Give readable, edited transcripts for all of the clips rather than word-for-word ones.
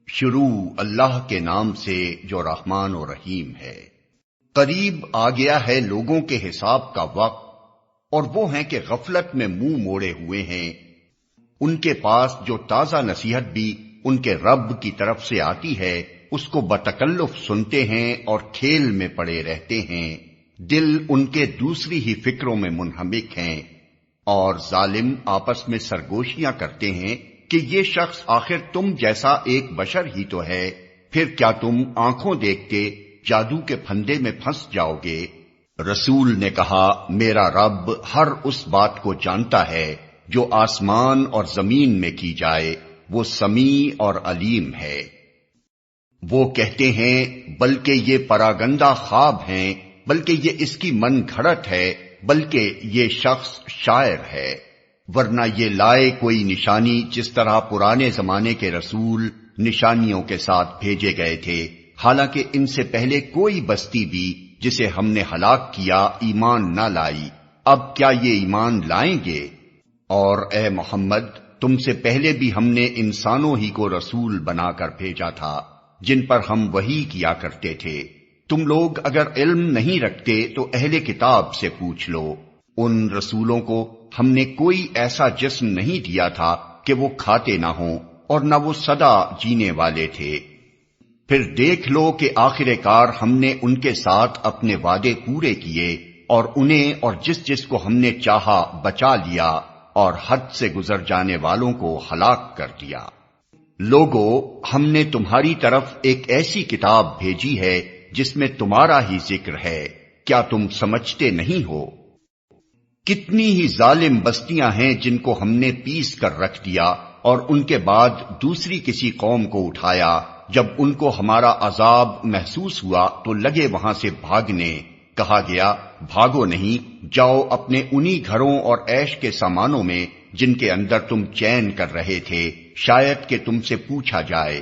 شروع اللہ کے نام سے جو رحمان و رحیم ہے۔ قریب آ گیا ہے لوگوں کے حساب کا وقت، اور وہ ہیں کہ غفلت میں منہ موڑے ہوئے ہیں۔ ان کے پاس جو تازہ نصیحت بھی ان کے رب کی طرف سے آتی ہے اس کو بتکلف سنتے ہیں اور کھیل میں پڑے رہتے ہیں، دل ان کے دوسری ہی فکروں میں منہمک ہیں، اور ظالم آپس میں سرگوشیاں کرتے ہیں کہ یہ شخص آخر تم جیسا ایک بشر ہی تو ہے، پھر کیا تم آنکھوں دیکھتے جادو کے پھندے میں پھنس جاؤ گے؟ رسول نے کہا، میرا رب ہر اس بات کو جانتا ہے جو آسمان اور زمین میں کی جائے، وہ سمیع اور علیم ہے۔ وہ کہتے ہیں بلکہ یہ پراگندہ خواب ہیں، بلکہ یہ اس کی من گھڑت ہے، بلکہ یہ شخص شاعر ہے۔ ورنہ یہ لائے کوئی نشانی جس طرح پرانے زمانے کے رسول نشانیوں کے ساتھ بھیجے گئے تھے، حالانکہ ان سے پہلے کوئی بستی بھی جسے ہم نے ہلاک کیا ایمان نہ لائی، اب کیا یہ ایمان لائیں گے؟ اور اے محمد، تم سے پہلے بھی ہم نے انسانوں ہی کو رسول بنا کر بھیجا تھا جن پر ہم وحی کیا کرتے تھے۔ تم لوگ اگر علم نہیں رکھتے تو اہل کتاب سے پوچھ لو، ان رسولوں کو ہم نے کوئی ایسا جسم نہیں دیا تھا کہ وہ کھاتے نہ ہوں اور نہ وہ سدا جینے والے تھے۔ پھر دیکھ لو کہ آخر کار ہم نے ان کے ساتھ اپنے وعدے پورے کیے اور انہیں اور جس کو ہم نے چاہا بچا لیا اور حد سے گزر جانے والوں کو ہلاک کر دیا۔ لوگو، ہم نے تمہاری طرف ایک ایسی کتاب بھیجی ہے جس میں تمہارا ہی ذکر ہے، کیا تم سمجھتے نہیں ہو؟ کتنی ہی ظالم بستیاں ہیں جن کو ہم نے پیس کر رکھ دیا اور ان کے بعد دوسری کسی قوم کو اٹھایا، جب ان کو ہمارا عذاب محسوس ہوا تو لگے وہاں سے بھاگنے، کہا گیا بھاگو نہیں، جاؤ اپنے انہی گھروں اور عیش کے سامانوں میں جن کے اندر تم چین کر رہے تھے، شاید کہ تم سے پوچھا جائے۔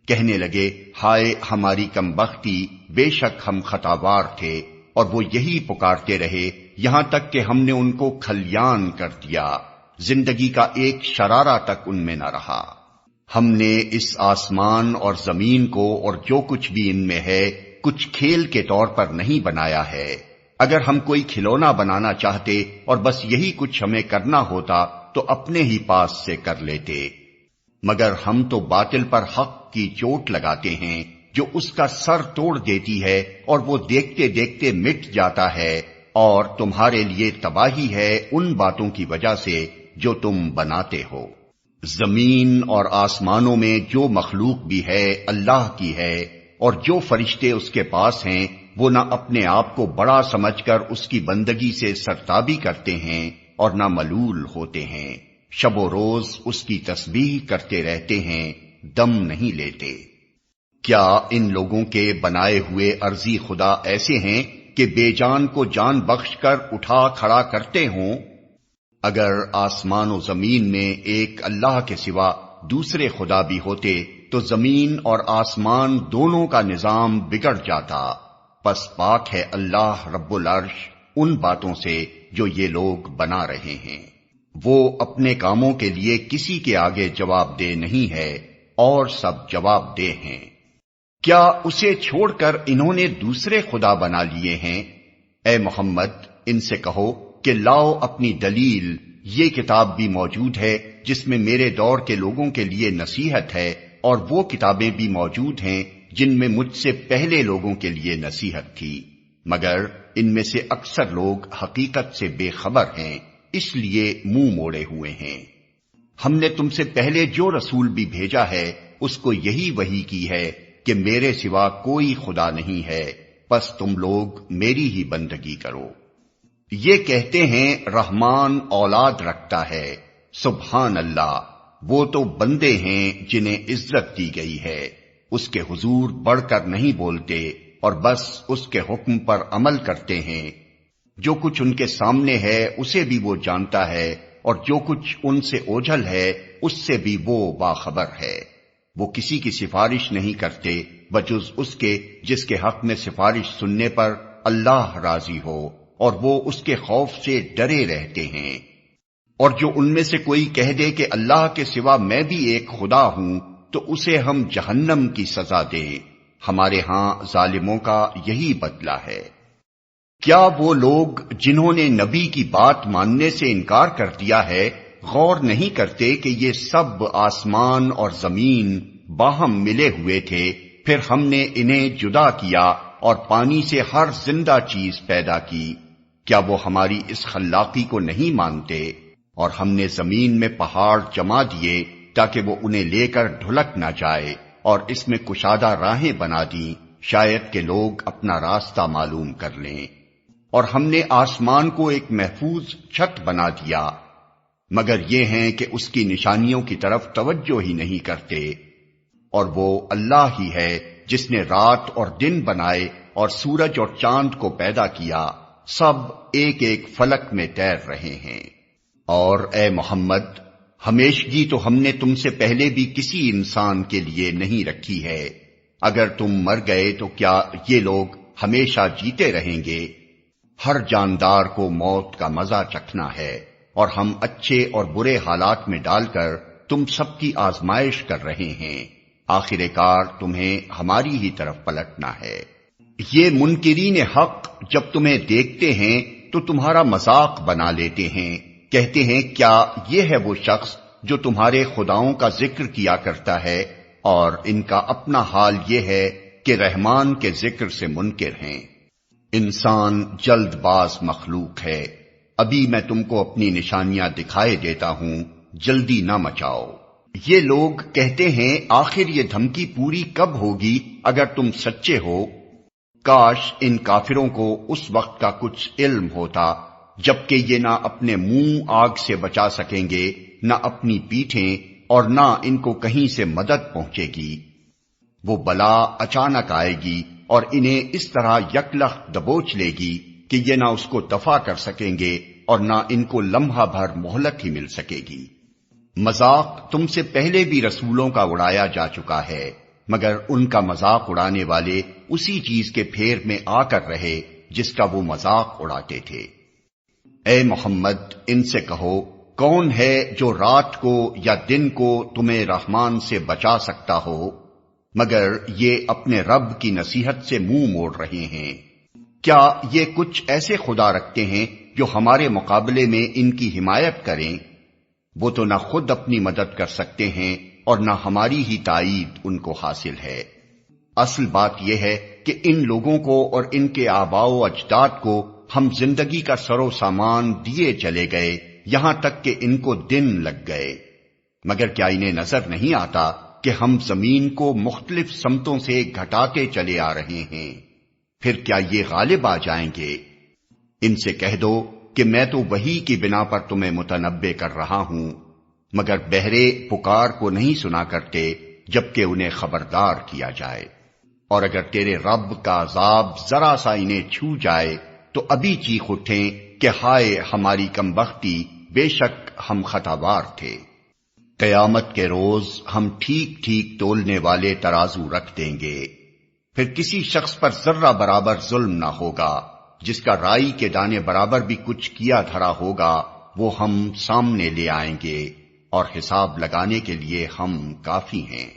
کہنے لگے ہائے ہماری کمبختی، بے شک ہم خطاوار تھے، اور وہ یہی پکارتے رہے یہاں تک کہ ہم نے ان کو کھلیان کر دیا، زندگی کا ایک شرارہ تک ان میں نہ رہا۔ ہم نے اس آسمان اور زمین کو اور جو کچھ بھی ان میں ہے کچھ کھیل کے طور پر نہیں بنایا ہے۔ اگر ہم کوئی کھلونا بنانا چاہتے اور بس یہی کچھ ہمیں کرنا ہوتا تو اپنے ہی پاس سے کر لیتے، مگر ہم تو باطل پر حق کی چوٹ لگاتے ہیں جو اس کا سر توڑ دیتی ہے اور وہ دیکھتے دیکھتے مٹ جاتا ہے، اور تمہارے لیے تباہی ہے ان باتوں کی وجہ سے جو تم بناتے ہو۔ زمین اور آسمانوں میں جو مخلوق بھی ہے اللہ کی ہے، اور جو فرشتے اس کے پاس ہیں وہ نہ اپنے آپ کو بڑا سمجھ کر اس کی بندگی سے سرتابی کرتے ہیں اور نہ ملول ہوتے ہیں، شب و روز اس کی تسبیح کرتے رہتے ہیں، دم نہیں لیتے۔ کیا ان لوگوں کے بنائے ہوئے عرضی خدا ایسے ہیں کہ بے جان کو جان بخش کر اٹھا کھڑا کرتے ہوں؟ اگر آسمان و زمین میں ایک اللہ کے سوا دوسرے خدا بھی ہوتے تو زمین اور آسمان دونوں کا نظام بگڑ جاتا، پس پاک ہے اللہ رب العرش ان باتوں سے جو یہ لوگ بنا رہے ہیں۔ وہ اپنے کاموں کے لیے کسی کے آگے جواب دہ نہیں ہے، اور سب جواب دہ ہیں۔ کیا اسے چھوڑ کر انہوں نے دوسرے خدا بنا لیے ہیں؟ اے محمد، ان سے کہو کہ لاؤ اپنی دلیل، یہ کتاب بھی موجود ہے جس میں میرے دور کے لوگوں کے لیے نصیحت ہے، اور وہ کتابیں بھی موجود ہیں جن میں مجھ سے پہلے لوگوں کے لیے نصیحت تھی، مگر ان میں سے اکثر لوگ حقیقت سے بے خبر ہیں، اس لیے منہ موڑے ہوئے ہیں۔ ہم نے تم سے پہلے جو رسول بھی بھیجا ہے اس کو یہی وحی کی ہے کہ میرے سوا کوئی خدا نہیں ہے، پس تم لوگ میری ہی بندگی کرو۔ یہ کہتے ہیں رحمان اولاد رکھتا ہے، سبحان اللہ، وہ تو بندے ہیں جنہیں عزت دی گئی ہے، اس کے حضور بڑھ کر نہیں بولتے اور بس اس کے حکم پر عمل کرتے ہیں۔ جو کچھ ان کے سامنے ہے اسے بھی وہ جانتا ہے، اور جو کچھ ان سے اوجھل ہے اس سے بھی وہ باخبر ہے۔ وہ کسی کی سفارش نہیں کرتے بجز اس کے جس کے حق میں سفارش سننے پر اللہ راضی ہو، اور وہ اس کے خوف سے ڈرے رہتے ہیں۔ اور جو ان میں سے کوئی کہہ دے کہ اللہ کے سوا میں بھی ایک خدا ہوں، تو اسے ہم جہنم کی سزا دیں، ہمارے ہاں ظالموں کا یہی بدلہ ہے۔ کیا وہ لوگ جنہوں نے نبی کی بات ماننے سے انکار کر دیا ہے غور نہیں کرتے کہ یہ سب آسمان اور زمین باہم ملے ہوئے تھے، پھر ہم نے انہیں جدا کیا اور پانی سے ہر زندہ چیز پیدا کی؟ کیا وہ ہماری اس خلاقی کو نہیں مانتے؟ اور ہم نے زمین میں پہاڑ جما دیے تاکہ وہ انہیں لے کر ڈھلک نہ جائے، اور اس میں کشادہ راہیں بنا دیں شاید کہ لوگ اپنا راستہ معلوم کر لیں۔ اور ہم نے آسمان کو ایک محفوظ چھت بنا دیا، مگر یہ ہیں کہ اس کی نشانیوں کی طرف توجہ ہی نہیں کرتے۔ اور وہ اللہ ہی ہے جس نے رات اور دن بنائے اور سورج اور چاند کو پیدا کیا، سب ایک ایک فلک میں تیر رہے ہیں۔ اور اے محمد، ہمیشگی تو ہم نے تم سے پہلے بھی کسی انسان کے لیے نہیں رکھی ہے، اگر تم مر گئے تو کیا یہ لوگ ہمیشہ جیتے رہیں گے؟ ہر جاندار کو موت کا مزہ چکھنا ہے، اور ہم اچھے اور برے حالات میں ڈال کر تم سب کی آزمائش کر رہے ہیں، آخر کار تمہیں ہماری ہی طرف پلٹنا ہے۔ یہ منکرین حق جب تمہیں دیکھتے ہیں تو تمہارا مذاق بنا لیتے ہیں، کہتے ہیں کیا یہ ہے وہ شخص جو تمہارے خداؤں کا ذکر کیا کرتا ہے، اور ان کا اپنا حال یہ ہے کہ رحمان کے ذکر سے منکر ہیں۔ انسان جلد باز مخلوق ہے، ابھی میں تم کو اپنی نشانیاں دکھائے دیتا ہوں، جلدی نہ مچاؤ۔ یہ لوگ کہتے ہیں آخر یہ دھمکی پوری کب ہوگی اگر تم سچے ہو؟ کاش ان کافروں کو اس وقت کا کچھ علم ہوتا جبکہ یہ نہ اپنے منہ آگ سے بچا سکیں گے، نہ اپنی پیٹھیں، اور نہ ان کو کہیں سے مدد پہنچے گی۔ وہ بلا اچانک آئے گی اور انہیں اس طرح یکلخت دبوچ لے گی کہ یہ نہ اس کو دفع کر سکیں گے اور نہ ان کو لمحہ بھر مہلت ہی مل سکے گی۔ مذاق تم سے پہلے بھی رسولوں کا اڑایا جا چکا ہے، مگر ان کا مذاق اڑانے والے اسی چیز کے پھیر میں آ کر رہے جس کا وہ مذاق اڑاتے تھے۔ اے محمد، ان سے کہو کون ہے جو رات کو یا دن کو تمہیں رحمان سے بچا سکتا ہو؟ مگر یہ اپنے رب کی نصیحت سے منہ موڑ رہے ہیں۔ کیا یہ کچھ ایسے خدا رکھتے ہیں جو ہمارے مقابلے میں ان کی حمایت کریں؟ وہ تو نہ خود اپنی مدد کر سکتے ہیں اور نہ ہماری ہی تائید ان کو حاصل ہے۔ اصل بات یہ ہے کہ ان لوگوں کو اور ان کے آباء و اجداد کو ہم زندگی کا سر و سامان دیے چلے گئے، یہاں تک کہ ان کو دن لگ گئے، مگر کیا انہیں نظر نہیں آتا کہ ہم زمین کو مختلف سمتوں سے گھٹاتے چلے آ رہے ہیں؟ پھر کیا یہ غالب آ جائیں گے؟ ان سے کہہ دو کہ میں تو وحی کی بنا پر تمہیں متنبع کر رہا ہوں، مگر بہرے پکار کو نہیں سنا کرتے جبکہ انہیں خبردار کیا جائے۔ اور اگر تیرے رب کا عذاب ذرا سا انہیں چھو جائے تو ابھی چیخ اٹھیں کہ ہائے ہماری کمبختی، بے شک ہم خطاوار تھے۔ قیامت کے روز ہم ٹھیک ٹھیک تولنے والے ترازو رکھ دیں گے، پھر کسی شخص پر ذرہ برابر ظلم نہ ہوگا، جس کا رائی کے دانے برابر بھی کچھ کیا دھرا ہوگا وہ ہم سامنے لے آئیں گے، اور حساب لگانے کے لیے ہم کافی ہیں۔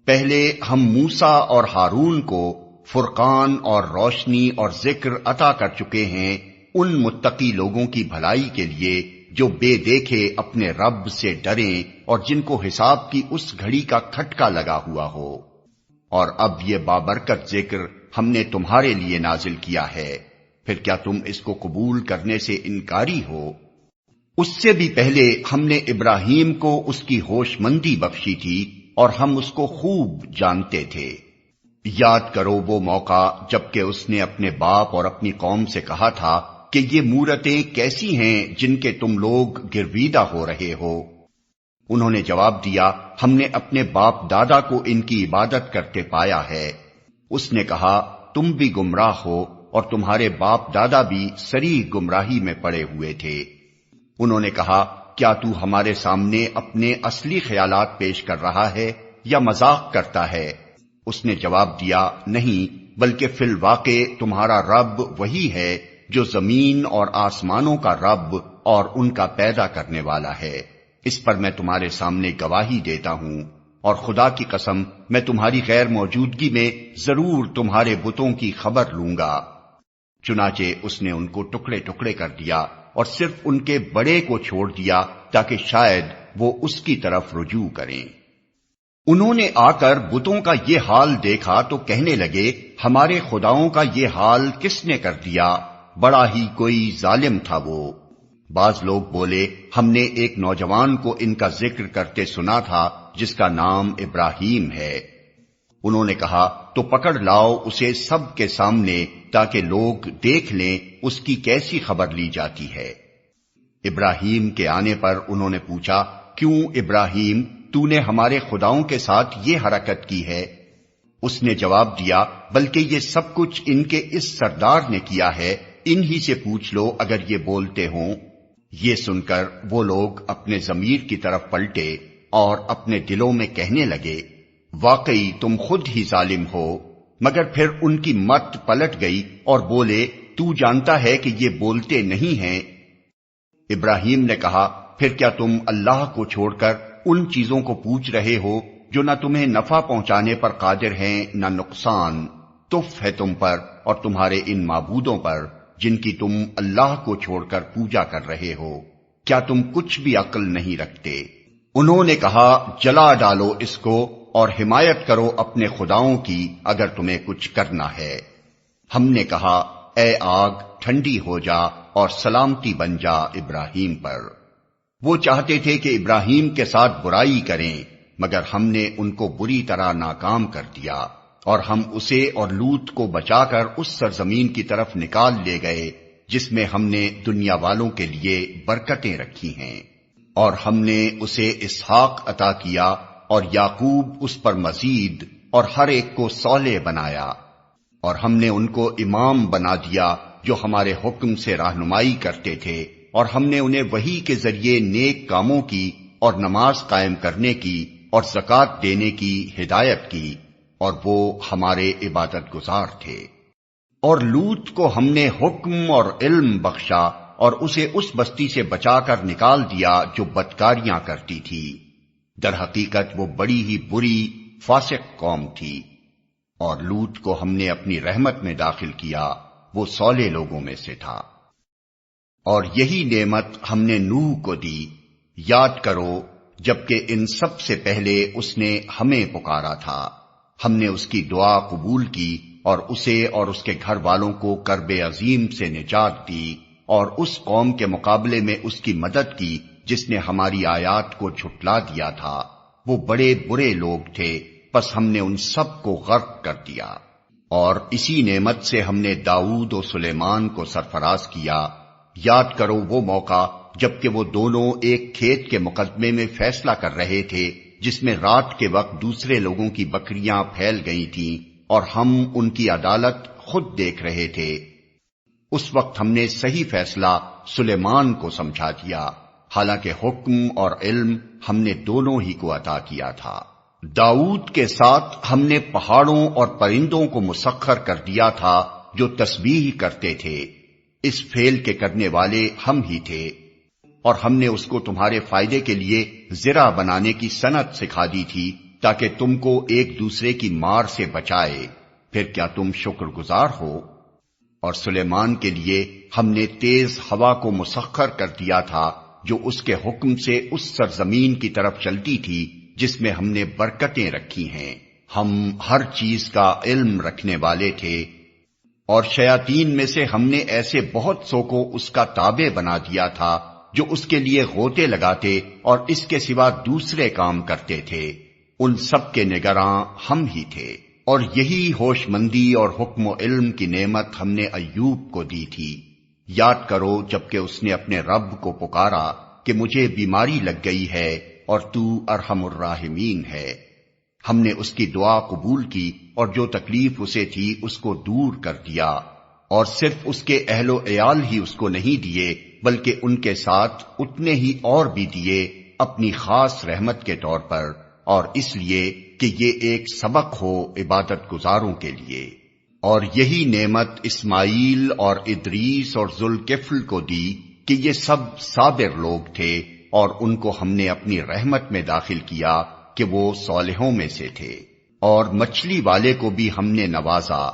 پہلے ہم موسیٰ اور ہارون کو فرقان اور روشنی اور ذکر عطا کر چکے ہیں ان متقی لوگوں کی بھلائی کے لیے جو بے دیکھے اپنے رب سے ڈریں اور جن کو حساب کی اس گھڑی کا کھٹکا لگا ہوا ہو۔ اور اب یہ بابرکت ذکر ہم نے تمہارے لیے نازل کیا ہے، پھر کیا تم اس کو قبول کرنے سے انکاری ہو؟ اس سے بھی پہلے ہم نے ابراہیم کو اس کی ہوش مندی بخشی تھی اور ہم اس کو خوب جانتے تھے۔ یاد کرو وہ موقع جبکہ اس نے اپنے باپ اور اپنی قوم سے کہا تھا کہ یہ مورتیں کیسی ہیں جن کے تم لوگ گرویدہ ہو رہے ہو؟ انہوں نے جواب دیا ہم نے اپنے باپ دادا کو ان کی عبادت کرتے پایا ہے۔ اس نے کہا تم بھی گمراہ ہو اور تمہارے باپ دادا بھی سری گمراہی میں پڑے ہوئے تھے۔ انہوں نے کہا کیا تو ہمارے سامنے اپنے اصلی خیالات پیش کر رہا ہے یا مذاق کرتا ہے؟ اس نے جواب دیا نہیں، بلکہ فی الواقع تمہارا رب وہی ہے جو زمین اور آسمانوں کا رب اور ان کا پیدا کرنے والا ہے، اس پر میں تمہارے سامنے گواہی دیتا ہوں۔ اور خدا کی قسم میں تمہاری غیر موجودگی میں ضرور تمہارے بتوں کی خبر لوں گا۔ چنانچہ اس نے ان کو ٹکڑے ٹکڑے کر دیا اور صرف ان کے بڑے کو چھوڑ دیا تاکہ شاید وہ اس کی طرف رجوع کریں۔ انہوں نے آ کر بتوں کا یہ حال دیکھا تو کہنے لگے، ہمارے خداؤں کا یہ حال کس نے کر دیا؟ بڑا ہی کوئی ظالم تھا وہ۔ بعض لوگ بولے، ہم نے ایک نوجوان کو ان کا ذکر کرتے سنا تھا جس کا نام ابراہیم ہے۔ انہوں نے کہا، تو پکڑ لاؤ اسے سب کے سامنے تاکہ لوگ دیکھ لیں اس کی کیسی خبر لی جاتی ہے۔ ابراہیم کے آنے پر انہوں نے پوچھا، کیوں ابراہیم، تو نے ہمارے خداؤں کے ساتھ یہ حرکت کی ہے؟ اس نے جواب دیا، بلکہ یہ سب کچھ ان کے اس سردار نے کیا ہے، انہی سے پوچھ لو اگر یہ بولتے ہوں۔ یہ سن کر وہ لوگ اپنے ضمیر کی طرف پلٹے اور اپنے دلوں میں کہنے لگے، واقعی تم خود ہی ظالم ہو۔ مگر پھر ان کی مت پلٹ گئی اور بولے، تو جانتا ہے کہ یہ بولتے نہیں ہیں۔ ابراہیم نے کہا، پھر کیا تم اللہ کو چھوڑ کر ان چیزوں کو پوچھ رہے ہو جو نہ تمہیں نفع پہنچانے پر قادر ہیں نہ نقصان؟ تف ہے تم پر اور تمہارے ان معبودوں پر جن کی تم اللہ کو چھوڑ کر پوجا کر رہے ہو۔ کیا تم کچھ بھی عقل نہیں رکھتے؟ انہوں نے کہا، جلا ڈالو اس کو اور حمایت کرو اپنے خداؤں کی اگر تمہیں کچھ کرنا ہے۔ ہم نے کہا، اے آگ ٹھنڈی ہو جا اور سلامتی بن جا ابراہیم پر۔ وہ چاہتے تھے کہ ابراہیم کے ساتھ برائی کریں، مگر ہم نے ان کو بری طرح ناکام کر دیا، اور ہم اسے اور لوط کو بچا کر اس سرزمین کی طرف نکال لے گئے جس میں ہم نے دنیا والوں کے لیے برکتیں رکھی ہیں، اور ہم نے اسے اسحاق عطا کیا اور یعقوب اس پر مزید، اور ہر ایک کو صالح بنایا، اور ہم نے ان کو امام بنا دیا جو ہمارے حکم سے رہنمائی کرتے تھے، اور ہم نے انہیں وحی کے ذریعے نیک کاموں کی اور نماز قائم کرنے کی اور زکوٰۃ دینے کی ہدایت کی، اور وہ ہمارے عبادت گزار تھے۔ اور لوط کو ہم نے حکم اور علم بخشا اور اسے اس بستی سے بچا کر نکال دیا جو بدکاریاں کرتی تھی۔ در حقیقت وہ بڑی ہی بری فاسق قوم تھی۔ اور لوط کو ہم نے اپنی رحمت میں داخل کیا، وہ صالح لوگوں میں سے تھا۔ اور یہی نعمت ہم نے نوح کو دی، یاد کرو جبکہ ان سب سے پہلے اس نے ہمیں پکارا تھا، ہم نے اس کی دعا قبول کی اور اسے اور اس کے گھر والوں کو کرب عظیم سے نجات دی، اور اس قوم کے مقابلے میں اس کی مدد کی جس نے ہماری آیات کو جھٹلا دیا تھا۔ وہ بڑے برے لوگ تھے، پس ہم نے ان سب کو غرق کر دیا۔ اور اسی نعمت سے ہم نے داؤد و سلیمان کو سرفراز کیا۔ یاد کرو وہ موقع جبکہ وہ دونوں ایک کھیت کے مقدمے میں فیصلہ کر رہے تھے جس میں رات کے وقت دوسرے لوگوں کی بکریاں پھیل گئی تھیں، اور ہم ان کی عدالت خود دیکھ رہے تھے۔ اس وقت ہم نے صحیح فیصلہ سلیمان کو سمجھا دیا، حالانکہ حکم اور علم ہم نے دونوں ہی کو عطا کیا تھا۔ داؤد کے ساتھ ہم نے پہاڑوں اور پرندوں کو مسخر کر دیا تھا جو تسبیح کرتے تھے، اس فعل کے کرنے والے ہم ہی تھے، اور ہم نے اس کو تمہارے فائدے کے لیے زرع بنانے کی صنعت سکھا دی تھی تاکہ تم کو ایک دوسرے کی مار سے بچائے۔ پھر کیا تم شکر گزار ہو؟ اور سلیمان کے لیے ہم نے تیز ہوا کو مسخر کر دیا تھا جو اس کے حکم سے اس سرزمین کی طرف چلتی تھی جس میں ہم نے برکتیں رکھی ہیں۔ ہم ہر چیز کا علم رکھنے والے تھے، اور شیاطین میں سے ہم نے ایسے بہت سو کو اس کا تابع بنا دیا تھا جو اس کے لیے غوطے لگاتے اور اس کے سوا دوسرے کام کرتے تھے۔ ان سب کے نگراں ہم ہی تھے۔ اور یہی ہوش مندی اور حکم و علم کی نعمت ہم نے ایوب کو دی تھی۔ یاد کرو جبکہ اس نے اپنے رب کو پکارا کہ مجھے بیماری لگ گئی ہے اور تو ارحم الراحمین ہے۔ ہم نے اس کی دعا قبول کی اور جو تکلیف اسے تھی اس کو دور کر دیا، اور صرف اس کے اہل و عیال ہی اس کو نہیں دیے بلکہ ان کے ساتھ اتنے ہی اور بھی دیے اپنی خاص رحمت کے طور پر، اور اس لیے کہ یہ ایک سبق ہو عبادت گزاروں کے لیے۔ اور یہی نعمت اسماعیل اور ادریس اور ذوالکفل کو دی کہ یہ سب صابر لوگ تھے، اور ان کو ہم نے اپنی رحمت میں داخل کیا کہ وہ صالحوں میں سے تھے، اور مچھلی والے کو بھی ہم نے نوازا۔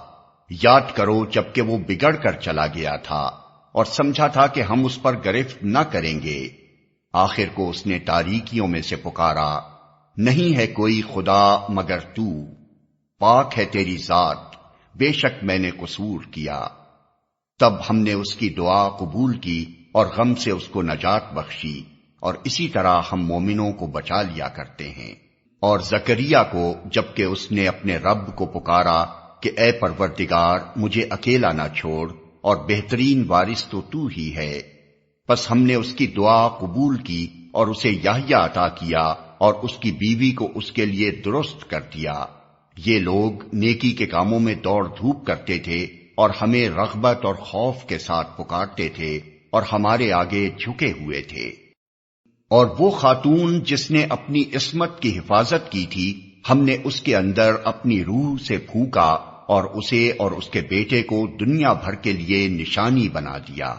یاد کرو جبکہ وہ بگڑ کر چلا گیا تھا اور سمجھا تھا کہ ہم اس پر گرفت نہ کریں گے، آخر کو اس نے تاریکیوں میں سے پکارا، نہیں ہے کوئی خدا مگر تو، پاک ہے تیری ذات، بے شک میں نے قصور کیا۔ تب ہم نے اس کی دعا قبول کی اور غم سے اس کو نجات بخشی، اور اسی طرح ہم مومنوں کو بچا لیا کرتے ہیں۔ اور زکریا کو جبکہ اس نے اپنے رب کو پکارا کہ اے پروردگار مجھے اکیلا نہ چھوڑ، اور بہترین وارث تو ہی ہے، پس ہم نے اس کی دعا قبول کی اور اسے یحییٰ عطا کیا اور اس کی بیوی کو اس کے لیے درست کر دیا۔ یہ لوگ نیکی کے کاموں میں دوڑ دھوپ کرتے تھے اور ہمیں رغبت اور خوف کے ساتھ پکارتے تھے اور ہمارے آگے جھکے ہوئے تھے۔ اور وہ خاتون جس نے اپنی عصمت کی حفاظت کی تھی، ہم نے اس کے اندر اپنی روح سے پھونکا اور اسے اور اس کے بیٹے کو دنیا بھر کے لیے نشانی بنا دیا۔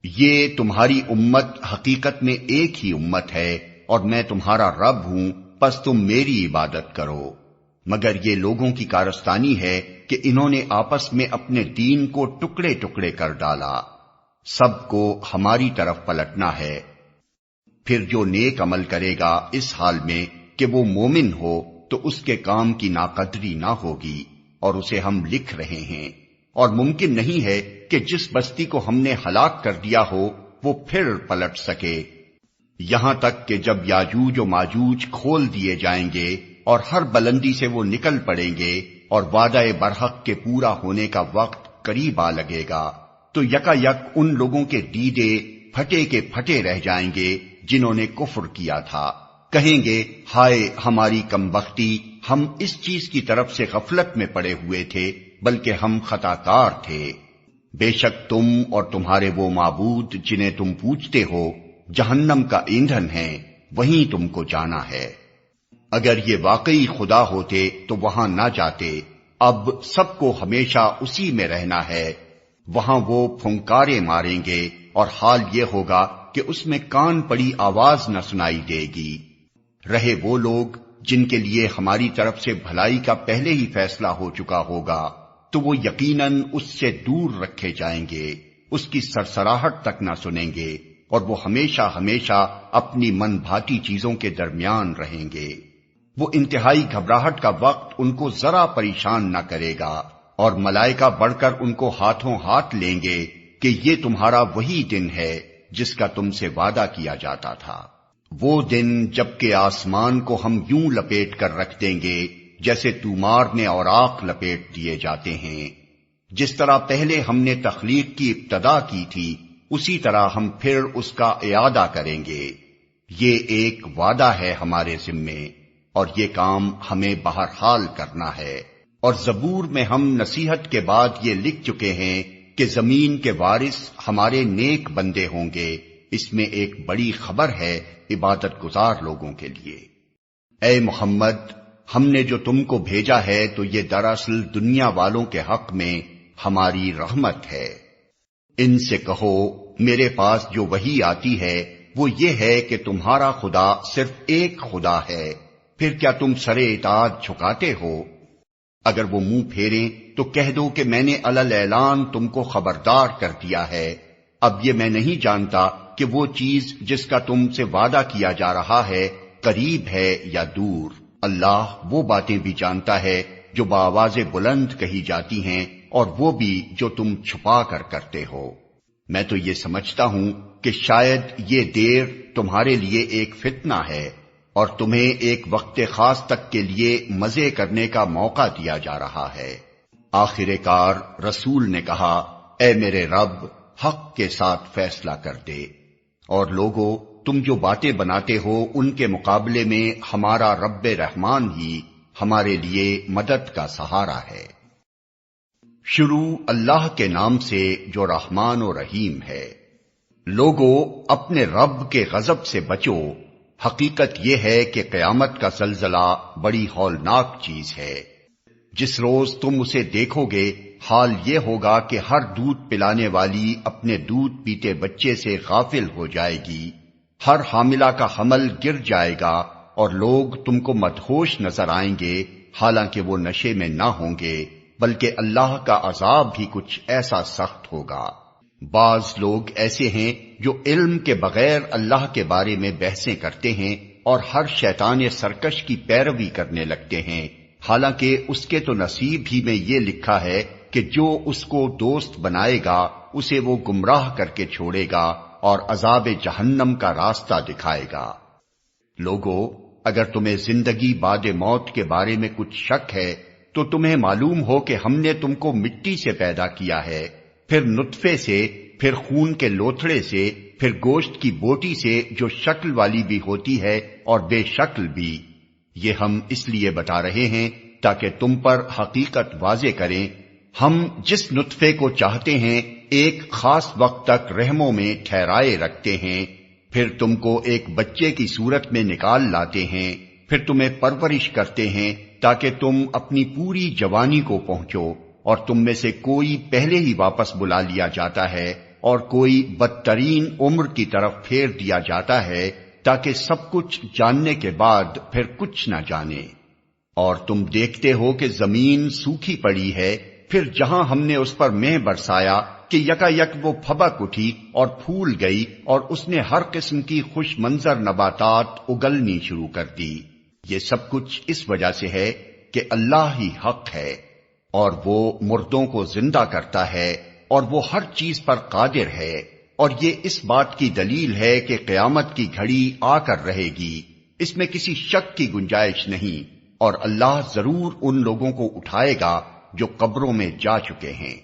یہ تمہاری امت حقیقت میں ایک ہی امت ہے اور میں تمہارا رب ہوں، پس تم میری عبادت کرو۔ مگر یہ لوگوں کی کارستانی ہے کہ انہوں نے آپس میں اپنے دین کو ٹکڑے ٹکڑے کر ڈالا۔ سب کو ہماری طرف پلٹنا ہے۔ پھر جو نیک عمل کرے گا اس حال میں کہ وہ مومن ہو تو اس کے کام کی ناقدری نہ ہوگی، اور اسے ہم لکھ رہے ہیں، اور ممکن نہیں ہے کہ جس بستی کو ہم نے ہلاک کر دیا ہو وہ پھر پلٹ سکے، یہاں تک کہ جب یاجوج و ماجوج کھول دیے جائیں گے اور ہر بلندی سے وہ نکل پڑیں گے اور وعدہ برحق کے پورا ہونے کا وقت قریب آ لگے گا، تو یکا یک ان لوگوں کے دیدے پھٹے کے پھٹے رہ جائیں گے جنہوں نے کفر کیا تھا، کہیں گے ہائے ہماری کمبختی، ہم اس چیز کی طرف سے غفلت میں پڑے ہوئے تھے بلکہ ہم خطا کار تھے۔ بے شک تم اور تمہارے وہ معبود جنہیں تم پوجتے ہو جہنم کا ایندھن ہیں، وہیں تم کو جانا ہے۔ اگر یہ واقعی خدا ہوتے تو وہاں نہ جاتے، اب سب کو ہمیشہ اسی میں رہنا ہے، وہاں وہ پھنکارے ماریں گے اور حال یہ ہوگا کہ اس میں کان پڑی آواز نہ سنائی دے گی۔ رہے وہ لوگ جن کے لیے ہماری طرف سے بھلائی کا پہلے ہی فیصلہ ہو چکا ہوگا تو وہ یقیناً اس سے دور رکھے جائیں گے، اس کی سرسراہٹ تک نہ سنیں گے، اور وہ ہمیشہ ہمیشہ اپنی من بھاتی چیزوں کے درمیان رہیں گے۔ وہ انتہائی گھبراہٹ کا وقت ان کو ذرا پریشان نہ کرے گا، اور ملائکہ بڑھ کر ان کو ہاتھوں ہاتھ لیں گے کہ یہ تمہارا وہی دن ہے جس کا تم سے وعدہ کیا جاتا تھا۔ وہ دن جبکہ آسمان کو ہم یوں لپیٹ کر رکھ دیں گے جیسے تومار میں اوراق لپیٹ دیے جاتے ہیں، جس طرح پہلے ہم نے تخلیق کی ابتدا کی تھی اسی طرح ہم پھر اس کا اعادہ کریں گے۔ یہ ایک وعدہ ہے ہمارے ذمے، اور یہ کام ہمیں بہرحال کرنا ہے۔ اور زبور میں ہم نصیحت کے بعد یہ لکھ چکے ہیں کہ زمین کے وارث ہمارے نیک بندے ہوں گے، اس میں ایک بڑی خبر ہے عبادت گزار لوگوں کے لیے۔ اے محمد، ہم نے جو تم کو بھیجا ہے تو یہ دراصل دنیا والوں کے حق میں ہماری رحمت ہے۔ ان سے کہو میرے پاس جو وحی آتی ہے وہ یہ ہے کہ تمہارا خدا صرف ایک خدا ہے، پھر کیا تم سر اطاعت جھکاتے ہو؟ اگر وہ منہ پھیریں تو کہہ دو کہ میں نے علی الاعلان تم کو خبردار کر دیا ہے، اب یہ میں نہیں جانتا کہ وہ چیز جس کا تم سے وعدہ کیا جا رہا ہے قریب ہے یا دور۔ اللہ وہ باتیں بھی جانتا ہے جو بآواز بلند کہی جاتی ہیں اور وہ بھی جو تم چھپا کر کرتے ہو۔ میں تو یہ سمجھتا ہوں کہ شاید یہ دیر تمہارے لیے ایک فتنہ ہے اور تمہیں ایک وقت خاص تک کے لیے مزے کرنے کا موقع دیا جا رہا ہے۔ آخر کار رسول نے کہا، اے میرے رب، حق کے ساتھ فیصلہ کر دے، اور لوگو تم جو باتیں بناتے ہو ان کے مقابلے میں ہمارا رب رحمان ہی ہمارے لیے مدد کا سہارا ہے۔ شروع اللہ کے نام سے جو رحمان و رحیم ہے۔ لوگو اپنے رب کے غضب سے بچو، حقیقت یہ ہے کہ قیامت کا زلزلہ بڑی ہولناک چیز ہے۔ جس روز تم اسے دیکھو گے حال یہ ہوگا کہ ہر دودھ پلانے والی اپنے دودھ پیتے بچے سے غافل ہو جائے گی، ہر حاملہ کا حمل گر جائے گا اور لوگ تم کو مدہوش نظر آئیں گے حالانکہ وہ نشے میں نہ ہوں گے، بلکہ اللہ کا عذاب بھی کچھ ایسا سخت ہوگا۔ بعض لوگ ایسے ہیں جو علم کے بغیر اللہ کے بارے میں بحثیں کرتے ہیں اور ہر شیطان سرکش کی پیروی کرنے لگتے ہیں، حالانکہ اس کے تو نصیب ہی میں یہ لکھا ہے کہ جو اس کو دوست بنائے گا اسے وہ گمراہ کر کے چھوڑے گا اور عذاب جہنم کا راستہ دکھائے گا۔ لوگو، اگر تمہیں زندگی بعد موت کے بارے میں کچھ شک ہے تو تمہیں معلوم ہو کہ ہم نے تم کو مٹی سے پیدا کیا ہے، پھر نطفے سے، پھر خون کے لوتھڑے سے، پھر گوشت کی بوٹی سے جو شکل والی بھی ہوتی ہے اور بے شکل بھی۔ یہ ہم اس لیے بتا رہے ہیں تاکہ تم پر حقیقت واضح کریں۔ ہم جس نطفے کو چاہتے ہیں ایک خاص وقت تک رحموں میں ٹھہرائے رکھتے ہیں، پھر تم کو ایک بچے کی صورت میں نکال لاتے ہیں، پھر تمہیں پرورش کرتے ہیں تاکہ تم اپنی پوری جوانی کو پہنچو، اور تم میں سے کوئی پہلے ہی واپس بلا لیا جاتا ہے اور کوئی بدترین عمر کی طرف پھیر دیا جاتا ہے تاکہ سب کچھ جاننے کے بعد پھر کچھ نہ جانے۔ اور تم دیکھتے ہو کہ زمین سوکھی پڑی ہے، پھر جہاں ہم نے اس پر مہ برسایا کہ یکا یک وہ پھبک اٹھی اور پھول گئی، اور اس نے ہر قسم کی خوش منظر نباتات اگلنی شروع کر دی۔ یہ سب کچھ اس وجہ سے ہے کہ اللہ ہی حق ہے، اور وہ مردوں کو زندہ کرتا ہے، اور وہ ہر چیز پر قادر ہے، اور یہ اس بات کی دلیل ہے کہ قیامت کی گھڑی آ کر رہے گی، اس میں کسی شک کی گنجائش نہیں، اور اللہ ضرور ان لوگوں کو اٹھائے گا جو قبروں میں جا چکے ہیں۔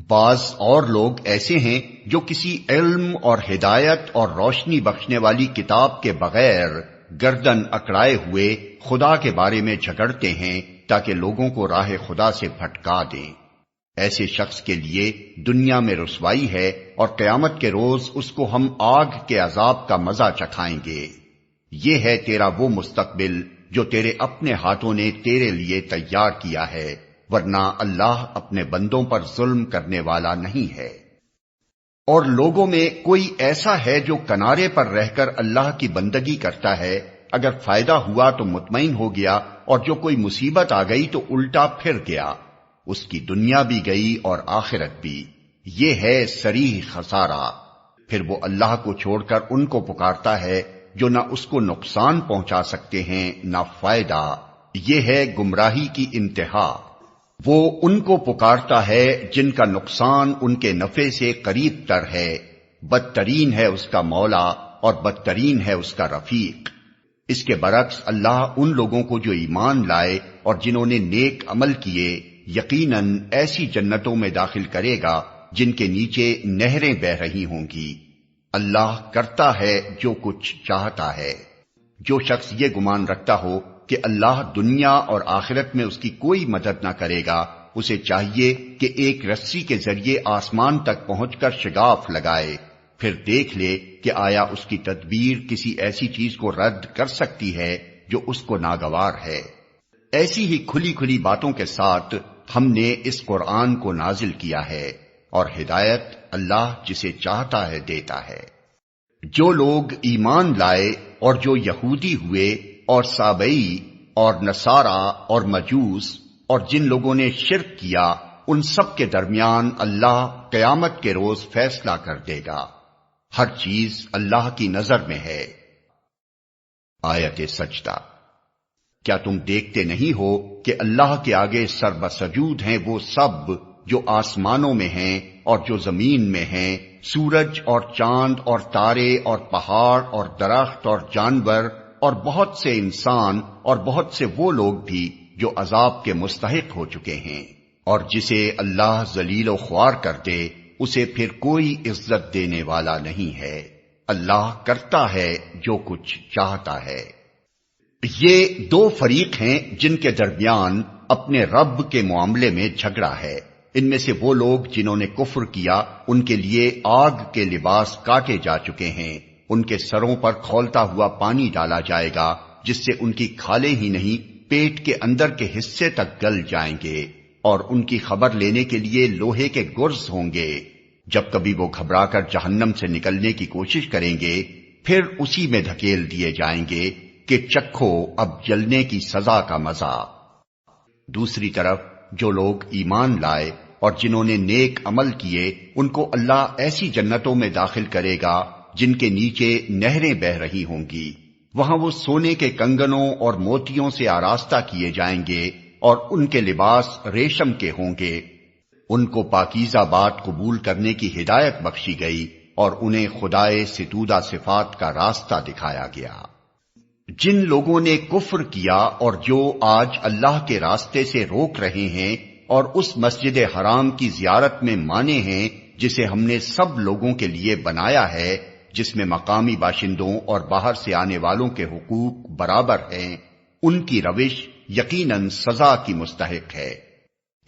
بعض اور لوگ ایسے ہیں جو کسی علم اور ہدایت اور روشنی بخشنے والی کتاب کے بغیر گردن اکڑائے ہوئے خدا کے بارے میں جھگڑتے ہیں تاکہ لوگوں کو راہ خدا سے بھٹکا دیں۔ ایسے شخص کے لیے دنیا میں رسوائی ہے، اور قیامت کے روز اس کو ہم آگ کے عذاب کا مزہ چکھائیں گے۔ یہ ہے تیرا وہ مستقبل جو تیرے اپنے ہاتھوں نے تیرے لیے تیار کیا ہے، ورنہ اللہ اپنے بندوں پر ظلم کرنے والا نہیں ہے۔ اور لوگوں میں کوئی ایسا ہے جو کنارے پر رہ کر اللہ کی بندگی کرتا ہے، اگر فائدہ ہوا تو مطمئن ہو گیا، اور جو کوئی مصیبت آ گئی تو الٹا پھر گیا، اس کی دنیا بھی گئی اور آخرت بھی۔ یہ ہے صریح خسارہ۔ پھر وہ اللہ کو چھوڑ کر ان کو پکارتا ہے جو نہ اس کو نقصان پہنچا سکتے ہیں نہ فائدہ۔ یہ ہے گمراہی کی انتہا۔ وہ ان کو پکارتا ہے جن کا نقصان ان کے نفع سے قریب تر ہے، بدترین ہے اس کا مولا اور بدترین ہے اس کا رفیق۔ اس کے برعکس اللہ ان لوگوں کو جو ایمان لائے اور جنہوں نے نیک عمل کیے یقیناً ایسی جنتوں میں داخل کرے گا جن کے نیچے نہریں بہہ رہی ہوں گی۔ اللہ کرتا ہے جو کچھ چاہتا ہے۔ جو شخص یہ گمان رکھتا ہو کہ اللہ دنیا اور آخرت میں اس کی کوئی مدد نہ کرے گا، اسے چاہیے کہ ایک رسی کے ذریعے آسمان تک پہنچ کر شگاف لگائے، پھر دیکھ لے کہ آیا اس کی تدبیر کسی ایسی چیز کو رد کر سکتی ہے جو اس کو ناگوار ہے۔ ایسی ہی کھلی کھلی باتوں کے ساتھ ہم نے اس قرآن کو نازل کیا ہے، اور ہدایت اللہ جسے چاہتا ہے دیتا ہے۔ جو لوگ ایمان لائے اور جو یہودی ہوئے اور سابئی اور نصارا اور مجوس اور جن لوگوں نے شرک کیا، ان سب کے درمیان اللہ قیامت کے روز فیصلہ کر دے گا۔ ہر چیز اللہ کی نظر میں ہے۔ آیت سجدہ۔ کیا تم دیکھتے نہیں ہو کہ اللہ کے آگے سر بسجود ہیں وہ سب جو آسمانوں میں ہیں اور جو زمین میں ہیں، سورج اور چاند اور تارے اور پہاڑ اور درخت اور جانور اور بہت سے انسان اور بہت سے وہ لوگ بھی جو عذاب کے مستحق ہو چکے ہیں، اور جسے اللہ ذلیل و خوار کر دے اسے پھر کوئی عزت دینے والا نہیں ہے۔ اللہ کرتا ہے جو کچھ چاہتا ہے۔ یہ دو فریق ہیں جن کے درمیان اپنے رب کے معاملے میں جھگڑا ہے۔ ان میں سے وہ لوگ جنہوں نے کفر کیا ان کے لیے آگ کے لباس کاٹے جا چکے ہیں، ان کے سروں پر کھولتا ہوا پانی ڈالا جائے گا جس سے ان کی کھالیں ہی نہیں پیٹ کے اندر کے حصے تک گل جائیں گے، اور ان کی خبر لینے کے لیے لوہے کے گرز ہوں گے۔ جب کبھی وہ گھبرا کر جہنم سے نکلنے کی کوشش کریں گے پھر اسی میں دھکیل دیے جائیں گے، کہ چکھو اب جلنے کی سزا کا مزہ۔ دوسری طرف جو لوگ ایمان لائے اور جنہوں نے نیک عمل کیے ان کو اللہ ایسی جنتوں میں داخل کرے گا جن کے نیچے نہریں بہہ رہی ہوں گی، وہاں وہ سونے کے کنگنوں اور موتیوں سے آراستہ کیے جائیں گے اور ان کے لباس ریشم کے ہوں گے۔ ان کو پاکیزہ بات قبول کرنے کی ہدایت بخشی گئی اور انہیں خدائے ستودہ صفات کا راستہ دکھایا گیا۔ جن لوگوں نے کفر کیا اور جو آج اللہ کے راستے سے روک رہے ہیں اور اس مسجد حرام کی زیارت میں مانے ہیں جسے ہم نے سب لوگوں کے لیے بنایا ہے، جس میں مقامی باشندوں اور باہر سے آنے والوں کے حقوق برابر ہیں، ان کی روش یقیناً سزا کی مستحق ہے۔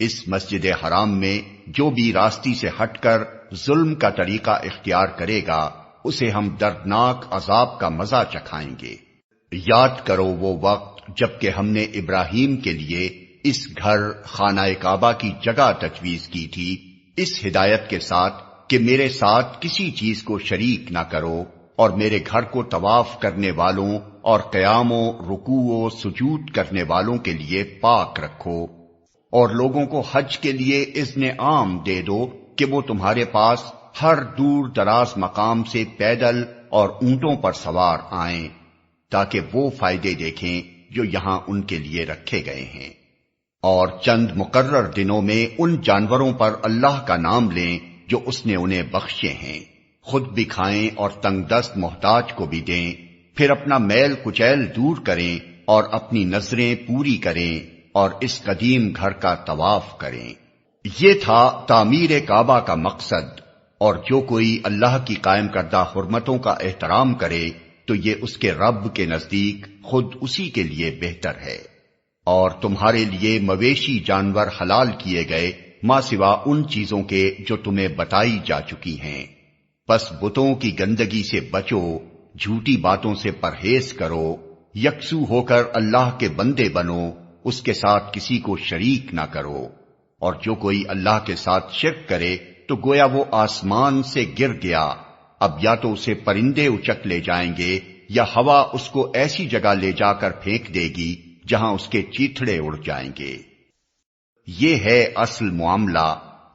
اس مسجد حرام میں جو بھی راستی سے ہٹ کر ظلم کا طریقہ اختیار کرے گا اسے ہم دردناک عذاب کا مزہ چکھائیں گے۔ یاد کرو وہ وقت جب کہ ہم نے ابراہیم کے لیے اس گھر خانہ کعبہ کی جگہ تجویز کی تھی، اس ہدایت کے ساتھ کہ میرے ساتھ کسی چیز کو شریک نہ کرو اور میرے گھر کو طواف کرنے والوں اور قیام و رکوع و سجود کرنے والوں کے لیے پاک رکھو، اور لوگوں کو حج کے لیے اذن عام دے دو کہ وہ تمہارے پاس ہر دور دراز مقام سے پیدل اور اونٹوں پر سوار آئیں تاکہ وہ فائدے دیکھیں جو یہاں ان کے لیے رکھے گئے ہیں، اور چند مقرر دنوں میں ان جانوروں پر اللہ کا نام لیں جو اس نے انہیں بخشے ہیں، خود بھی کھائیں اور تنگ دست محتاج کو بھی دیں، پھر اپنا میل کچیل دور کریں اور اپنی نظریں پوری کریں اور اس قدیم گھر کا طواف کریں۔ یہ تھا تعمیر کعبہ کا مقصد، اور جو کوئی اللہ کی قائم کردہ حرمتوں کا احترام کرے تو یہ اس کے رب کے نزدیک خود اسی کے لیے بہتر ہے۔ اور تمہارے لیے مویشی جانور حلال کیے گئے ماں سوا ان چیزوں کے جو تمہیں بتائی جا چکی ہیں، پس بتوں کی گندگی سے بچو، جھوٹی باتوں سے پرہیز کرو، یکسو ہو کر اللہ کے بندے بنو، اس کے ساتھ کسی کو شریک نہ کرو، اور جو کوئی اللہ کے ساتھ شرک کرے تو گویا وہ آسمان سے گر گیا، اب یا تو اسے پرندے اچک لے جائیں گے یا ہوا اس کو ایسی جگہ لے جا کر پھینک دے گی جہاں اس کے چیتھڑے اڑ جائیں گے۔ یہ ہے اصل معاملہ،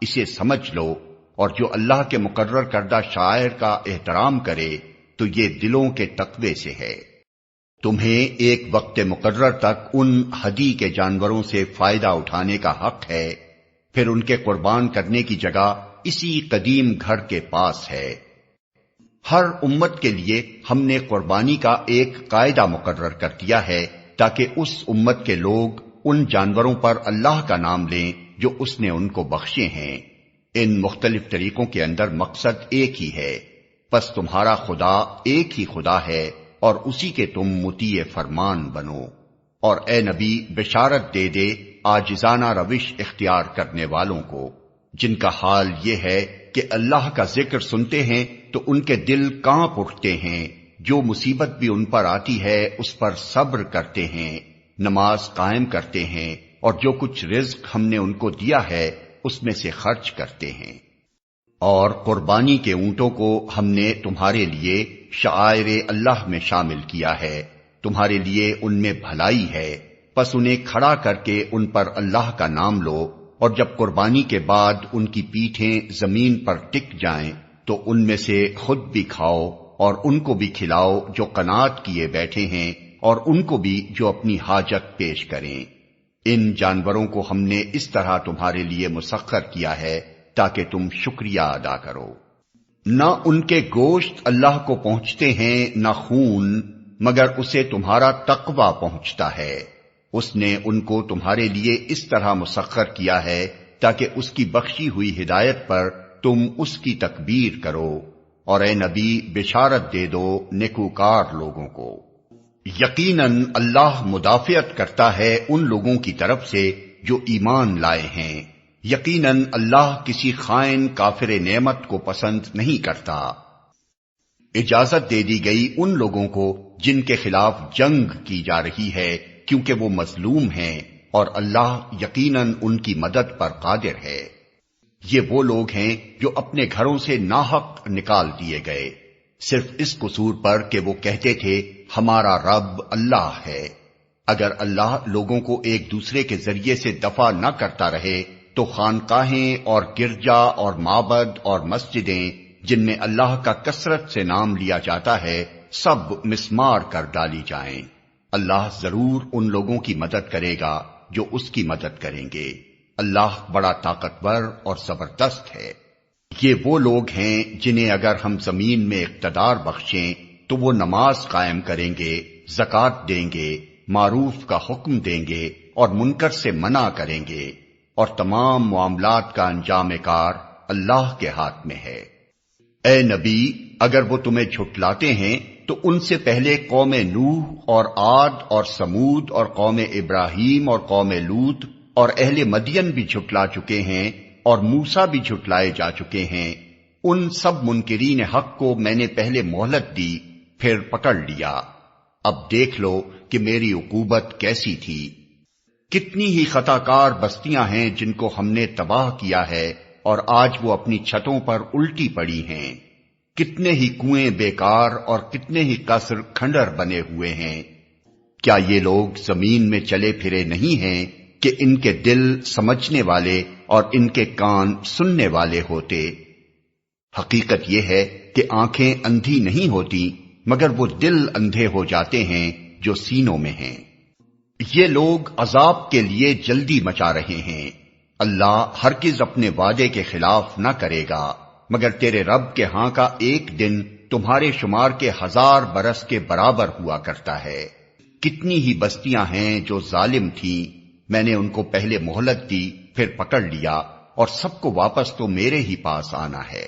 اسے سمجھ لو، اور جو اللہ کے مقرر کردہ شعائر کا احترام کرے تو یہ دلوں کے تقوی سے ہے۔ تمہیں ایک وقت مقرر تک ان ہدی کے جانوروں سے فائدہ اٹھانے کا حق ہے، پھر ان کے قربان کرنے کی جگہ اسی قدیم گھر کے پاس ہے۔ ہر امت کے لیے ہم نے قربانی کا ایک قاعدہ مقرر کر دیا ہے تاکہ اس امت کے لوگ ان جانوروں پر اللہ کا نام لیں جو اس نے ان کو بخشے ہیں۔ ان مختلف طریقوں کے اندر مقصد ایک ہی ہے، پس تمہارا خدا ایک ہی خدا ہے اور اسی کے تم مطیع فرمان بنو۔ اور اے نبی بشارت دے دے عاجزانہ روش اختیار کرنے والوں کو، جن کا حال یہ ہے کہ اللہ کا ذکر سنتے ہیں تو ان کے دل کانپ اٹھتے ہیں، جو مصیبت بھی ان پر آتی ہے اس پر صبر کرتے ہیں، نماز قائم کرتے ہیں، اور جو کچھ رزق ہم نے ان کو دیا ہے اس میں سے خرچ کرتے ہیں۔ اور قربانی کے اونٹوں کو ہم نے تمہارے لیے شعائر اللہ میں شامل کیا ہے، تمہارے لیے ان میں بھلائی ہے، پس انہیں کھڑا کر کے ان پر اللہ کا نام لو، اور جب قربانی کے بعد ان کی پیٹھیں زمین پر ٹک جائیں تو ان میں سے خود بھی کھاؤ اور ان کو بھی کھلاؤ جو قناعت کیے بیٹھے ہیں، اور ان کو بھی جو اپنی حاجت پیش کریں۔ ان جانوروں کو ہم نے اس طرح تمہارے لیے مسخر کیا ہے تاکہ تم شکریہ ادا کرو۔ نہ ان کے گوشت اللہ کو پہنچتے ہیں نہ خون، مگر اسے تمہارا تقوی پہنچتا ہے۔ اس نے ان کو تمہارے لیے اس طرح مسخر کیا ہے تاکہ اس کی بخشی ہوئی ہدایت پر تم اس کی تکبیر کرو، اور اے نبی بشارت دے دو نیکوکار لوگوں کو۔ یقیناً اللہ مدافعت کرتا ہے ان لوگوں کی طرف سے جو ایمان لائے ہیں، یقیناً اللہ کسی خائن کافر نعمت کو پسند نہیں کرتا۔ اجازت دے دی گئی ان لوگوں کو جن کے خلاف جنگ کی جا رہی ہے کیونکہ وہ مظلوم ہیں، اور اللہ یقیناً ان کی مدد پر قادر ہے۔ یہ وہ لوگ ہیں جو اپنے گھروں سے ناحق نکال دیے گئے، صرف اس قصور پر کہ وہ کہتے تھے ہمارا رب اللہ ہے۔ اگر اللہ لوگوں کو ایک دوسرے کے ذریعے سے دفع نہ کرتا رہے تو خانقاہیں اور گرجا اور معبد اور مسجدیں جن میں اللہ کا کثرت سے نام لیا جاتا ہے سب مسمار کر ڈالی جائیں۔ اللہ ضرور ان لوگوں کی مدد کرے گا جو اس کی مدد کریں گے۔ اللہ بڑا طاقتور اور زبردست ہے۔ یہ وہ لوگ ہیں جنہیں اگر ہم زمین میں اقتدار بخشیں تو وہ نماز قائم کریں گے، زکوٰۃ دیں گے، معروف کا حکم دیں گے اور منکر سے منع کریں گے، اور تمام معاملات کا انجام کار اللہ کے ہاتھ میں ہے۔ اے نبی، اگر وہ تمہیں جھٹلاتے ہیں تو ان سے پہلے قوم نوح اور عاد اور سمود اور قوم ابراہیم اور قوم لوط اور اہل مدین بھی جھٹلا چکے ہیں اور موسیٰ بھی جھٹلائے جا چکے ہیں۔ ان سب منکرین حق کو میں نے پہلے مہلت دی، پھر پکڑ لیا۔ اب دیکھ لو کہ میری عقوبت کیسی تھی۔ کتنی ہی خطا کار بستیاں ہیں جن کو ہم نے تباہ کیا ہے اور آج وہ اپنی چھتوں پر الٹی پڑی ہیں۔ کتنے ہی کنویں بیکار اور کتنے ہی قصر کھنڈر بنے ہوئے ہیں۔ کیا یہ لوگ زمین میں چلے پھرے نہیں ہیں کہ ان کے دل سمجھنے والے اور ان کے کان سننے والے ہوتے؟ حقیقت یہ ہے کہ آنکھیں اندھی نہیں ہوتی مگر وہ دل اندھے ہو جاتے ہیں جو سینوں میں ہیں۔ یہ لوگ عذاب کے لیے جلدی مچا رہے ہیں۔ اللہ ہرگز اپنے وعدے کے خلاف نہ کرے گا، مگر تیرے رب کے ہاں کا ایک دن تمہارے شمار کے 1000 برس کے برابر ہوا کرتا ہے۔ کتنی ہی بستیاں ہیں جو ظالم تھیں، میں نے ان کو پہلے مہلت دی، پھر پکڑ لیا، اور سب کو واپس تو میرے ہی پاس آنا ہے۔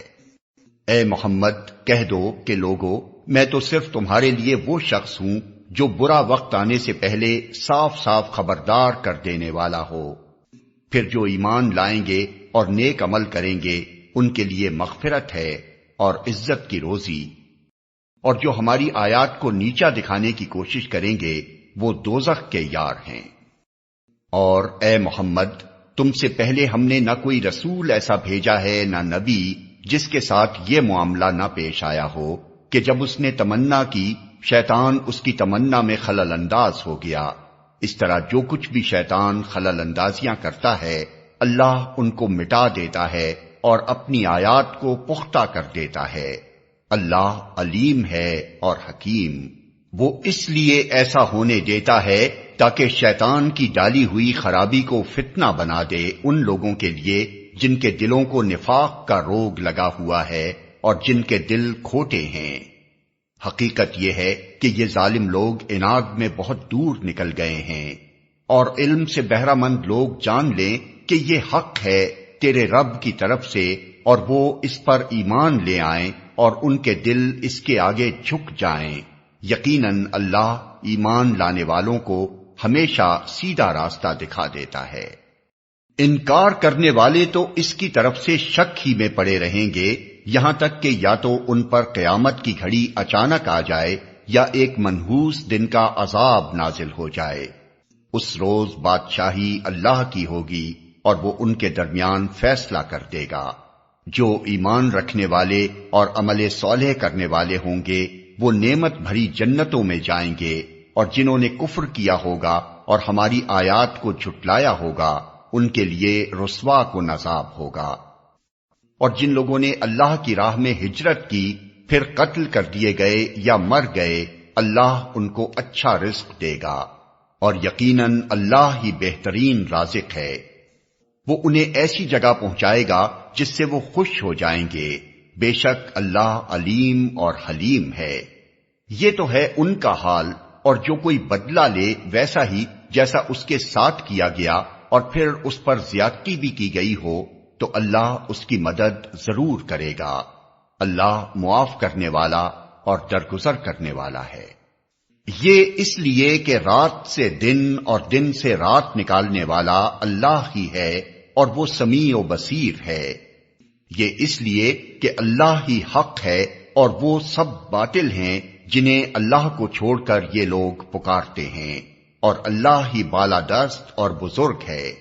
اے محمد، کہہ دو کہ لوگو، میں تو صرف تمہارے لیے وہ شخص ہوں جو برا وقت آنے سے پہلے صاف صاف خبردار کر دینے والا ہو۔ پھر جو ایمان لائیں گے اور نیک عمل کریں گے ان کے لیے مغفرت ہے اور عزت کی روزی، اور جو ہماری آیات کو نیچا دکھانے کی کوشش کریں گے وہ دوزخ کے یار ہیں۔ اور اے محمد، تم سے پہلے ہم نے نہ کوئی رسول ایسا بھیجا ہے نہ نبی جس کے ساتھ یہ معاملہ نہ پیش آیا ہو کہ جب اس نے تمنا کی شیطان اس کی تمنا میں خلل انداز ہو گیا۔ اس طرح جو کچھ بھی شیطان خلل اندازیاں کرتا ہے اللہ ان کو مٹا دیتا ہے اور اپنی آیات کو پختہ کر دیتا ہے۔ اللہ علیم ہے اور حکیم۔ وہ اس لیے ایسا ہونے دیتا ہے تاکہ شیطان کی ڈالی ہوئی خرابی کو فتنہ بنا دے ان لوگوں کے لیے جن کے دلوں کو نفاق کا روگ لگا ہوا ہے اور جن کے دل کھوٹے ہیں۔ حقیقت یہ ہے کہ یہ ظالم لوگ اناگ میں بہت دور نکل گئے ہیں، اور علم سے بہرہ مند لوگ جان لیں کہ یہ حق ہے تیرے رب کی طرف سے، اور وہ اس پر ایمان لے آئیں اور ان کے دل اس کے آگے جھک جائیں۔ یقیناً اللہ ایمان لانے والوں کو ہمیشہ سیدھا راستہ دکھا دیتا ہے۔ انکار کرنے والے تو اس کی طرف سے شک ہی میں پڑے رہیں گے یہاں تک کہ یا تو ان پر قیامت کی گھڑی اچانک آ جائے یا ایک منحوس دن کا عذاب نازل ہو جائے۔ اس روز بادشاہی اللہ کی ہوگی اور وہ ان کے درمیان فیصلہ کر دے گا۔ جو ایمان رکھنے والے اور عمل صالح کرنے والے ہوں گے وہ نعمت بھری جنتوں میں جائیں گے، اور جنہوں نے کفر کیا ہوگا اور ہماری آیات کو جھٹلایا ہوگا ان کے لیے رسوا کن عذاب ہوگا۔ اور جن لوگوں نے اللہ کی راہ میں ہجرت کی پھر قتل کر دیے گئے یا مر گئے اللہ ان کو اچھا رزق دے گا، اور یقیناً اللہ ہی بہترین رازق ہے۔ وہ انہیں ایسی جگہ پہنچائے گا جس سے وہ خوش ہو جائیں گے، بے شک اللہ علیم اور حلیم ہے۔ یہ تو ہے ان کا حال، اور جو کوئی بدلہ لے ویسا ہی جیسا اس کے ساتھ کیا گیا اور پھر اس پر زیادتی بھی کی گئی ہو تو اللہ اس کی مدد ضرور کرے گا۔ اللہ معاف کرنے والا اور درگزر کرنے والا ہے۔ یہ اس لیے کہ رات سے دن اور دن سے رات نکالنے والا اللہ ہی ہے اور وہ سمیع و بصیر ہے۔ یہ اس لیے کہ اللہ ہی حق ہے اور وہ سب باطل ہیں جنہیں اللہ کو چھوڑ کر یہ لوگ پکارتے ہیں، اور اللہ ہی بالادست اور بزرگ ہے۔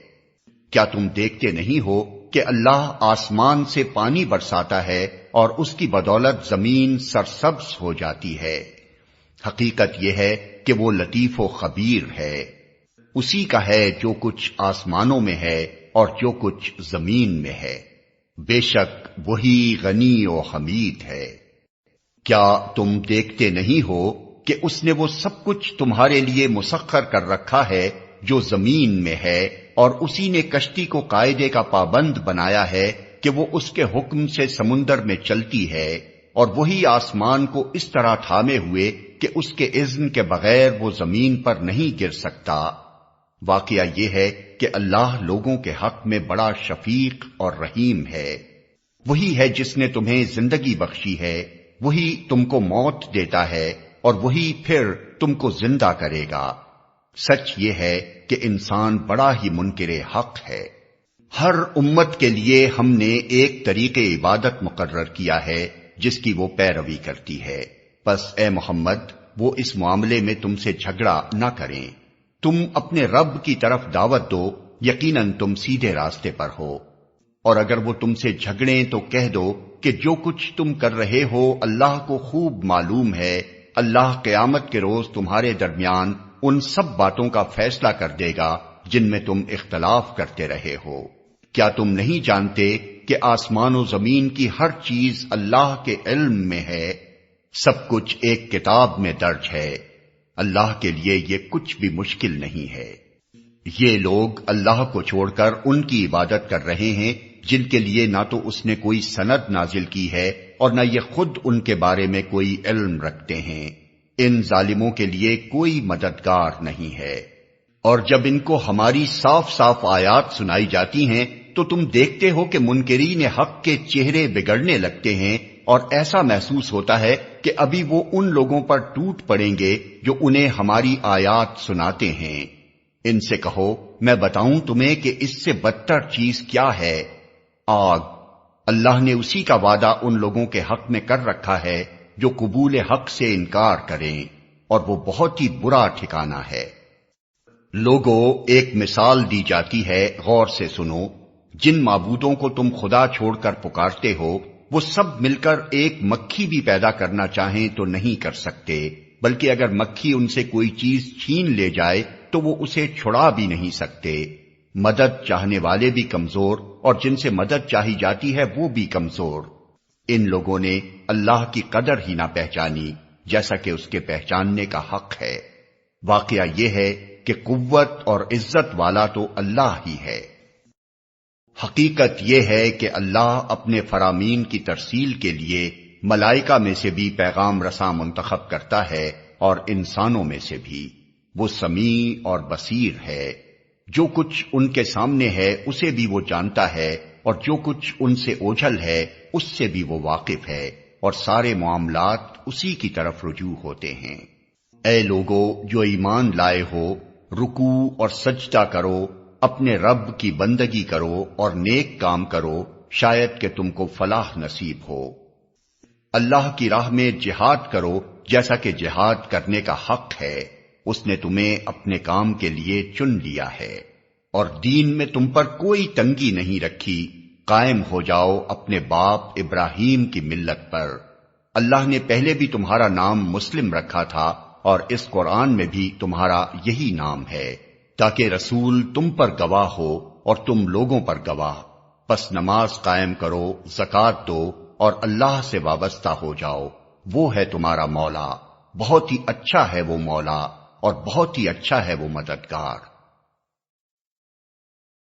کیا تم دیکھتے نہیں ہو کہ اللہ آسمان سے پانی برساتا ہے اور اس کی بدولت زمین سرسبز ہو جاتی ہے۔ حقیقت یہ ہے کہ وہ لطیف و خبیر ہے۔ اسی کا ہے جو کچھ آسمانوں میں ہے اور جو کچھ زمین میں ہے، بے شک وہی غنی و حمید ہے۔ کیا تم دیکھتے نہیں ہو کہ اس نے وہ سب کچھ تمہارے لیے مسخر کر رکھا ہے جو زمین میں ہے، اور اسی نے کشتی کو قاعدے کا پابند بنایا ہے کہ وہ اس کے حکم سے سمندر میں چلتی ہے، اور وہی آسمان کو اس طرح تھامے ہوئے کہ اس کے اذن کے بغیر وہ زمین پر نہیں گر سکتا۔ واقعہ یہ ہے کہ اللہ لوگوں کے حق میں بڑا شفیق اور رحیم ہے۔ وہی ہے جس نے تمہیں زندگی بخشی ہے، وہی تم کو موت دیتا ہے، اور وہی پھر تم کو زندہ کرے گا۔ سچ یہ ہے کہ انسان بڑا ہی منکر حق ہے۔ ہر امت کے لیے ہم نے ایک طریق عبادت مقرر کیا ہے جس کی وہ پیروی کرتی ہے، پس اے محمد وہ اس معاملے میں تم سے جھگڑا نہ کریں۔ تم اپنے رب کی طرف دعوت دو، یقیناً تم سیدھے راستے پر ہو، اور اگر وہ تم سے جھگڑیں تو کہہ دو کہ جو کچھ تم کر رہے ہو اللہ کو خوب معلوم ہے۔ اللہ قیامت کے روز تمہارے درمیان ان سب باتوں کا فیصلہ کر دے گا جن میں تم اختلاف کرتے رہے ہو۔ کیا تم نہیں جانتے کہ آسمان و زمین کی ہر چیز اللہ کے علم میں ہے؟ سب کچھ ایک کتاب میں درج ہے۔ اللہ کے لیے یہ کچھ بھی مشکل نہیں ہے۔ یہ لوگ اللہ کو چھوڑ کر ان کی عبادت کر رہے ہیں جن کے لیے نہ تو اس نے کوئی سند نازل کی ہے اور نہ یہ خود ان کے بارے میں کوئی علم رکھتے ہیں۔ ان ظالموں کے لیے کوئی مددگار نہیں ہے۔ اور جب ان کو ہماری صاف صاف آیات سنائی جاتی ہیں تو تم دیکھتے ہو کہ منکرین حق کے چہرے بگڑنے لگتے ہیں، اور ایسا محسوس ہوتا ہے کہ ابھی وہ ان لوگوں پر ٹوٹ پڑیں گے جو انہیں ہماری آیات سناتے ہیں۔ ان سے کہو میں بتاؤں تمہیں کہ اس سے بدتر چیز کیا ہے؟ آگ۔ اللہ نے اسی کا وعدہ ان لوگوں کے حق میں کر رکھا ہے جو قبول حق سے انکار کریں، اور وہ بہت ہی برا ٹھکانہ ہے۔ لوگوں، ایک مثال دی جاتی ہے، غور سے سنو۔ جن معبودوں کو تم خدا چھوڑ کر پکارتے ہو وہ سب مل کر ایک مکھی بھی پیدا کرنا چاہیں تو نہیں کر سکتے، بلکہ اگر مکھی ان سے کوئی چیز چھین لے جائے تو وہ اسے چھڑا بھی نہیں سکتے۔ مدد چاہنے والے بھی کمزور، اور جن سے مدد چاہی جاتی ہے وہ بھی کمزور۔ ان لوگوں نے اللہ کی قدر ہی نہ پہچانی جیسا کہ اس کے پہچاننے کا حق ہے۔ واقعہ یہ ہے کہ قوت اور عزت والا تو اللہ ہی ہے۔ حقیقت یہ ہے کہ اللہ اپنے فرامین کی ترسیل کے لیے ملائکہ میں سے بھی پیغام رساں منتخب کرتا ہے اور انسانوں میں سے بھی۔ وہ سمیع اور بصیر ہے۔ جو کچھ ان کے سامنے ہے اسے بھی وہ جانتا ہے، اور جو کچھ ان سے اوجھل ہے اس سے بھی وہ واقف ہے، اور سارے معاملات اسی کی طرف رجوع ہوتے ہیں۔ اے لوگو جو ایمان لائے ہو، رکوع اور سجدہ کرو، اپنے رب کی بندگی کرو اور نیک کام کرو، شاید کہ تم کو فلاح نصیب ہو۔ اللہ کی راہ میں جہاد کرو جیسا کہ جہاد کرنے کا حق ہے۔ اس نے تمہیں اپنے کام کے لیے چن لیا ہے، اور دین میں تم پر کوئی تنگی نہیں رکھی۔ قائم ہو جاؤ اپنے باپ ابراہیم کی ملت پر۔ اللہ نے پہلے بھی تمہارا نام مسلم رکھا تھا، اور اس قرآن میں بھی تمہارا یہی نام ہے، تاکہ رسول تم پر گواہ ہو اور تم لوگوں پر گواہ۔ پس نماز قائم کرو، زکوٰۃ دو، اور اللہ سے وابستہ ہو جاؤ۔ وہ ہے تمہارا مولا، بہت ہی اچھا ہے وہ مولا، اور بہت ہی اچھا ہے وہ مددگار۔